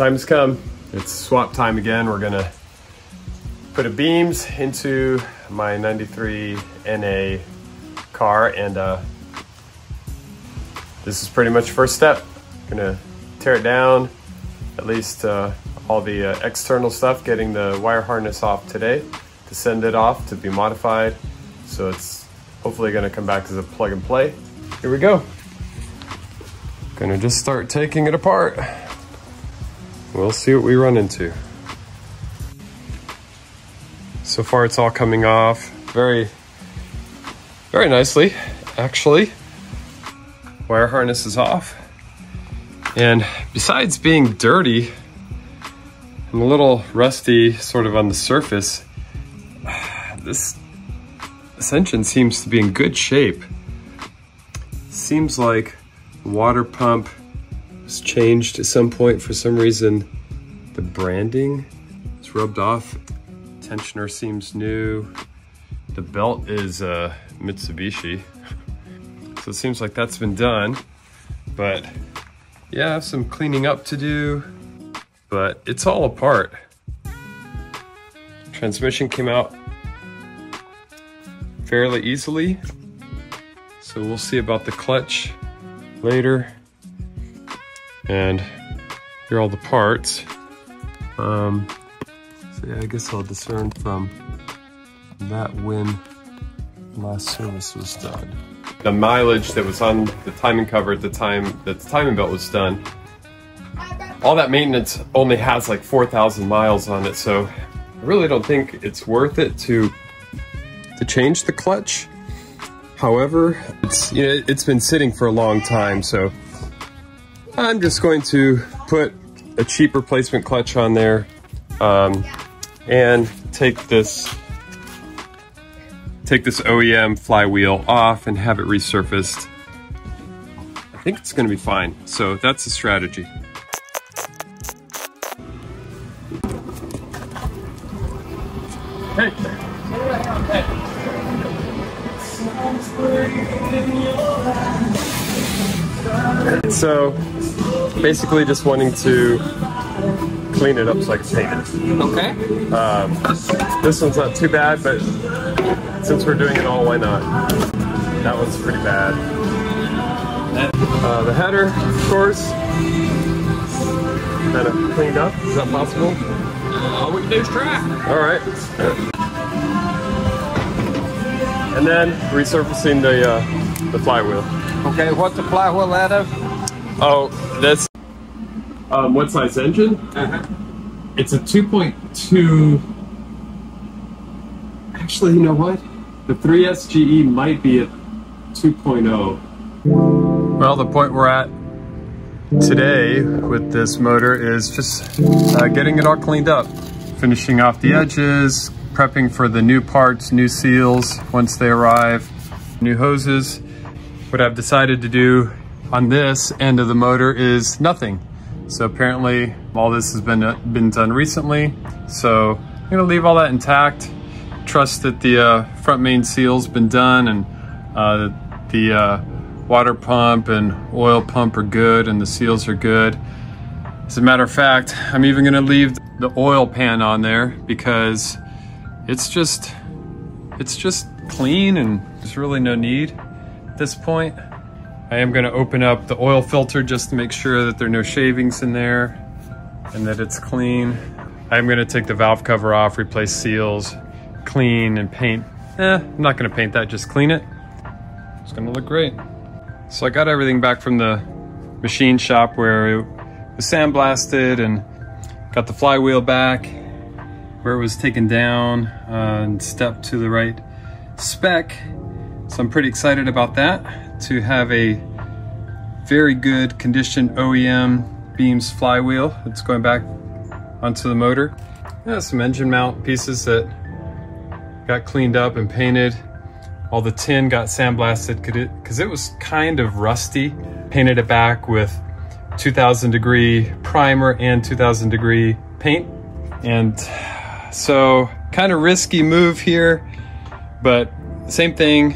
time's come. It's swap time again. We're gonna put a beams into my 93 NA car, and this is pretty much first step. Gonna tear it down, at least all the external stuff, getting the wire harness off today to send it off to be modified. So it's hopefully gonna come back as a plug and play. Here we go. Gonna just start taking it apart. We'll see what we run into. So far it's all coming off very nicely, actually. Wire harness is off. And besides being dirty and a little rusty sort of on the surface, this engine seems to be in good shape. Seems like the water pump was changed at some point. For some reason, the branding is rubbed off. Tensioner seems new. The belt is Mitsubishi. So it seems like that's been done. But yeah, I have some cleaning up to do, but it's all apart. Transmission came out fairly easily. So we'll see about the clutch later. And here are all the parts. So yeah, I guess I'll discern from that when last service was done. The mileage that was on the timing cover at the time that the timing belt was done, all that maintenance only has like 4,000 miles on it, so I really don't think it's worth it to change the clutch. However, it's been sitting for a long time, so I'm just going to put a cheap replacement clutch on there and take this OEM flywheel off and have it resurfaced. I think it's going to be fine. So that's the strategy. Hey. So basically just wanting to clean it up so I can paint it. Okay. This one's not too bad, but since we're doing it all, why not? That one's pretty bad. The header, of course, kind of cleaned up. Is that possible? All we can do is try. All right. And then resurfacing the flywheel. Okay, what's the flywheel out of? Oh, that's what size engine? It's a 2.2. Actually, you know what? The 3SGE might be a 2.0. Well, the point we're at today with this motor is just getting it all cleaned up, finishing off the edges, prepping for the new parts, new seals once they arrive, new hoses. What I've decided to do on this end of the motor is nothing. So apparently all this has been done recently. So I'm gonna leave all that intact. Trust that the front main seal's been done, and the water pump and oil pump are good, and the seals are good. As a matter of fact, I'm even gonna leave the oil pan on there because it's just clean and there's really no need at this point. I am gonna open up the oil filter just to make sure that there are no shavings in there and that it's clean. I'm gonna take the valve cover off, replace seals, clean and paint. I'm not gonna paint that, just clean it. It's gonna look great. So I got everything back from the machine shop where it was sandblasted, and got the flywheel back where it was taken down and stepped to the right spec. So I'm pretty excited about that, to have a very good condition OEM beams flywheel that's going back onto the motor. Yeah, some engine mount pieces that got cleaned up and painted. All the tin got sandblasted because it was kind of rusty. Painted it back with 2000 degree primer and 2000 degree paint. And so kind of risky move here, but same thing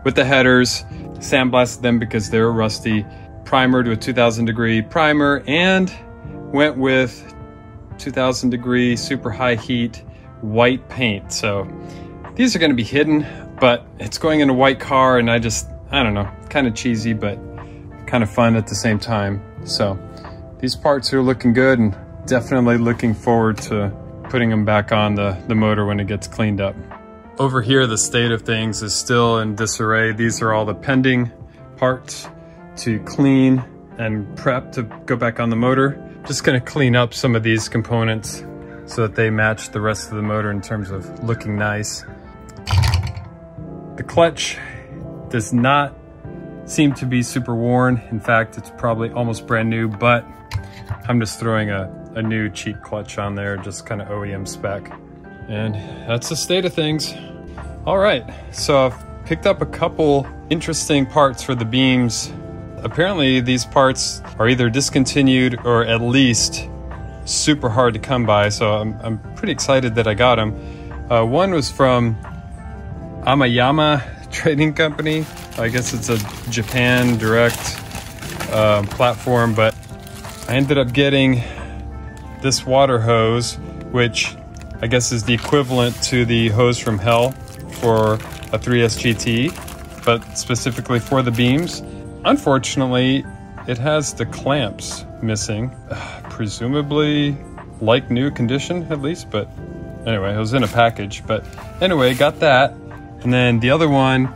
with the headers. Sandblasted them because they were rusty. Primer to a 2000 degree primer and went with 2000 degree super high heat white paint. So these are going to be hidden, but it's going in a white car, and I don't know, kind of cheesy, but kind of fun at the same time. So these parts are looking good, and definitely looking forward to putting them back on the motor when it gets cleaned up. Over here, the state of things is still in disarray. These are all the pending parts to clean and prep to go back on the motor. Just gonna clean up some of these components so that they match the rest of the motor in terms of looking nice. The clutch does not seem to be super worn. In fact, it's probably almost brand new, but I'm just throwing a new cheap clutch on there, just kind of OEM spec. And that's the state of things. All right, so I've picked up a couple interesting parts for the beams. Apparently these parts are either discontinued or at least super hard to come by, so I'm pretty excited that I got them. One was from Amayama Trading Company. I guess it's a Japan direct platform, but I ended up getting this water hose, which I guess is the equivalent to the hose from hell for a 3S GT, but specifically for the beams. Unfortunately, it has the clamps missing, presumably like new condition at least, but anyway, it was in a package. But anyway, got that. And then the other one,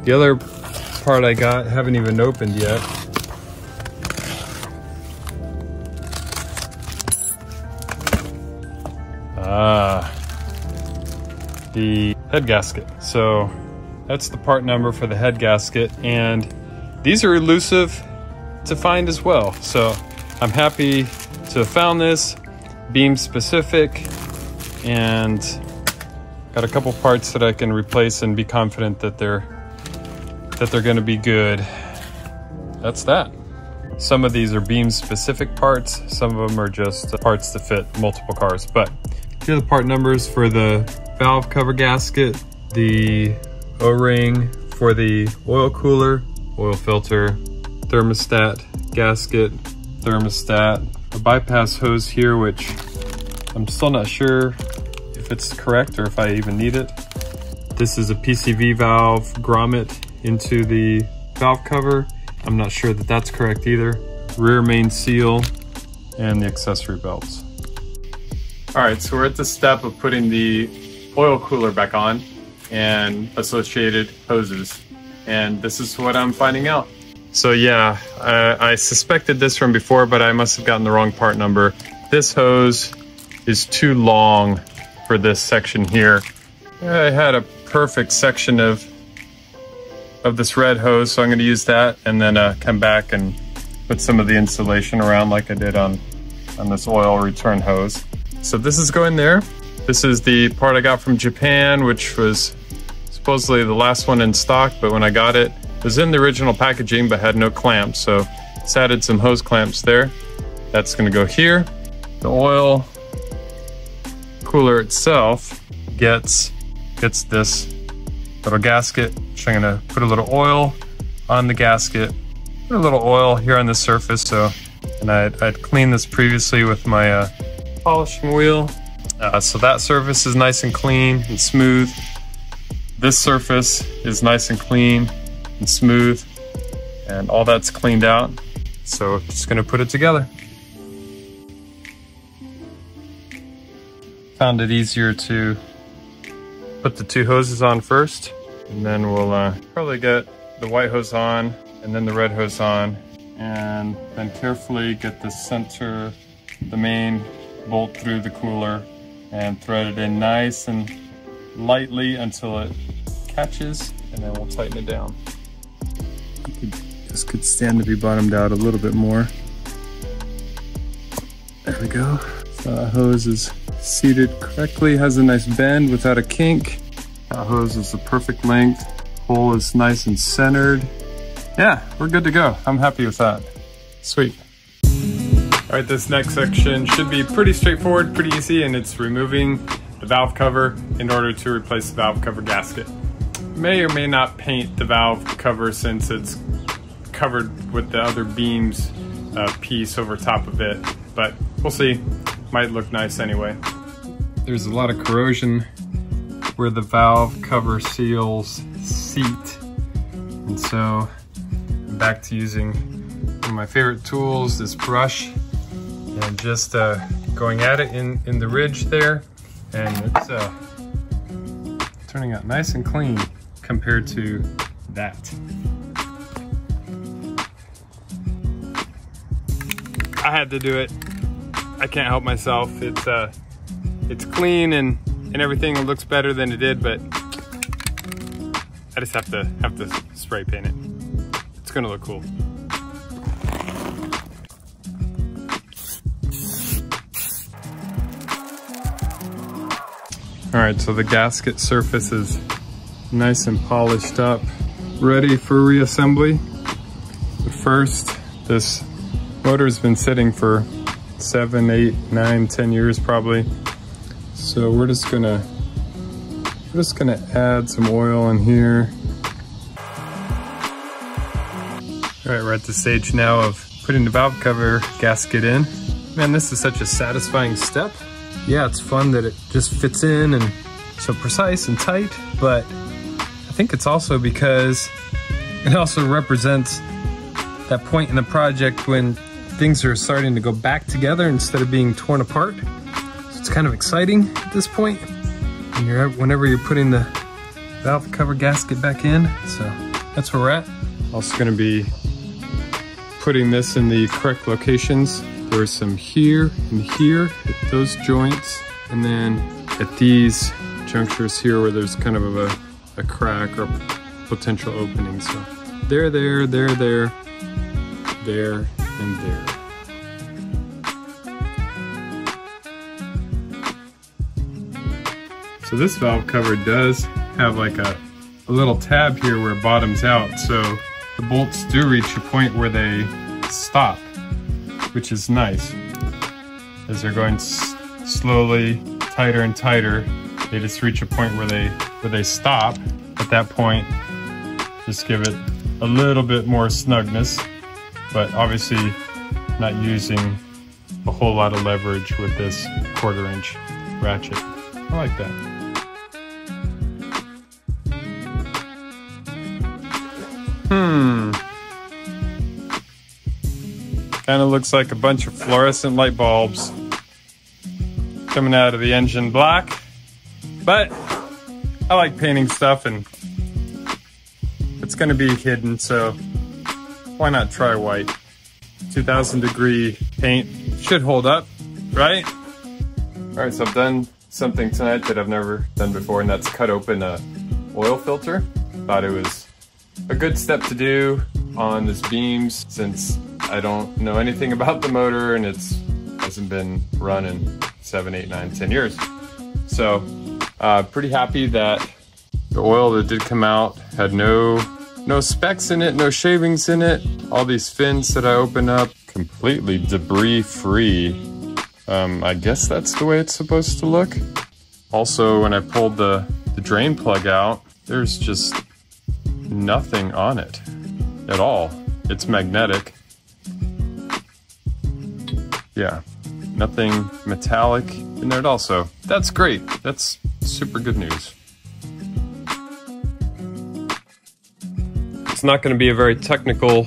the other part I got, haven't even opened yet. The head gasket. So that's the part number for the head gasket, and these are elusive to find as well. So I'm happy to have found this, beam specific, and got a couple parts that I can replace and be confident that they're going to be good. That's that. Some of these are beam specific parts, some of them are just parts to fit multiple cars. But here are the part numbers for the valve cover gasket, the O-ring for the oil cooler, oil filter, thermostat gasket, thermostat, a bypass hose here, which I'm still not sure if it's correct or if I even need it. This is a PCV valve grommet into the valve cover. I'm not sure that that's correct either. Rear main seal and the accessory belts. All right, so we're at the step of putting the oil cooler back on and associated hoses. And this is what I'm finding out. So yeah, I suspected this from before, but I must have gotten the wrong part number. This hose is too long for this section here. I had a perfect section of this red hose, so I'm gonna use that and then come back and put some of the insulation around like I did on this oil return hose. So this is going there. This is the part I got from Japan, which was supposedly the last one in stock, but when I got it, it was in the original packaging but had no clamps, so it's added some hose clamps there. That's gonna go here. The oil cooler itself gets this little gasket, which I'm gonna put a little oil on the gasket, put a little oil here on the surface. And I'd cleaned this previously with my polishing wheel. So that surface is nice and clean and smooth. This surface is nice and clean and smooth, and all that's cleaned out. So just gonna put it together. Found it easier to put the two hoses on first, and then we'll probably get the white hose on and then the red hose on, and then carefully get the main bolt through the cooler and thread it in nice and lightly until it catches, and then we'll tighten it down. This could stand to be bottomed out a little bit more. There we go. So that hose is seated correctly, has a nice bend without a kink. That hose is the perfect length. Hole is nice and centered. Yeah, we're good to go. I'm happy with that. Sweet. All right, this next section should be pretty straightforward, pretty easy, and it's removing the valve cover in order to replace the valve cover gasket. May or may not paint the valve cover since it's covered with the other beams piece over top of it. but we'll see. Might look nice anyway. There's a lot of corrosion where the valve cover seals seat. And so I'm back to using one of my favorite tools, this brush, and just going at it in the ridge there. And it's turning out nice and clean compared to that. I had to do it. I can't help myself. It's clean and everything looks better than it did, but I just have to spray paint it. It's gonna look cool. All right, so the gasket surface is nice and polished up, ready for reassembly. But first, this motor's been sitting for 7, 8, 9, 10 years probably. So we're just gonna add some oil in here. All right, we're at the stage now of putting the valve cover gasket in. Man, this is such a satisfying step. Yeah, it's fun that it just fits in and so precise and tight, but I think it's also because it also represents that point in the project when things are starting to go back together instead of being torn apart. So it's kind of exciting at this point whenever you're putting the valve cover gasket back in. So that's where we're at. Also gonna be putting this in the correct locations. There's some here and here at those joints, and then at these junctures here where there's kind of a crack or potential opening. So there, and there. So this valve cover does have like a little tab here where it bottoms out, so the bolts do reach a point where they stop, which is nice. As they're going slowly tighter and tighter, they just reach a point where they stop. At that point, just give it a little bit more snugness, but obviously not using a whole lot of leverage with this 1/4 inch ratchet. I like that. Kind of looks like a bunch of fluorescent light bulbs coming out of the engine block, but I like painting stuff and it's going to be hidden, so why not try white? 2000 degree paint should hold up, right? All right, so I've done something tonight that I've never done before, and that's cut open a oil filter. Thought it was a good step to do on this beams since I don't know anything about the motor and hasn't been run in 7, 8, 9, 10 years. So pretty happy that the oil that did come out had no specks in it, no shavings in it. All these fins that I opened up, completely debris free. I guess that's the way it's supposed to look. Also, when I pulled the drain plug out, there's just nothing on it at all. It's magnetic. Yeah, nothing metallic in there at all, so that's great. That's super good news. It's not going to be a very technical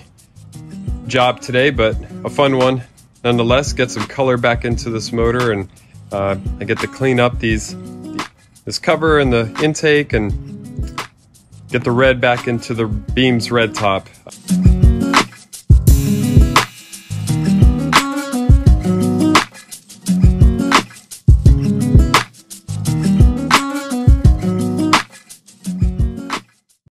job today, but a fun one nonetheless. Get some color back into this motor, and I get to clean up this cover and the intake and get the red back into the beam's red top.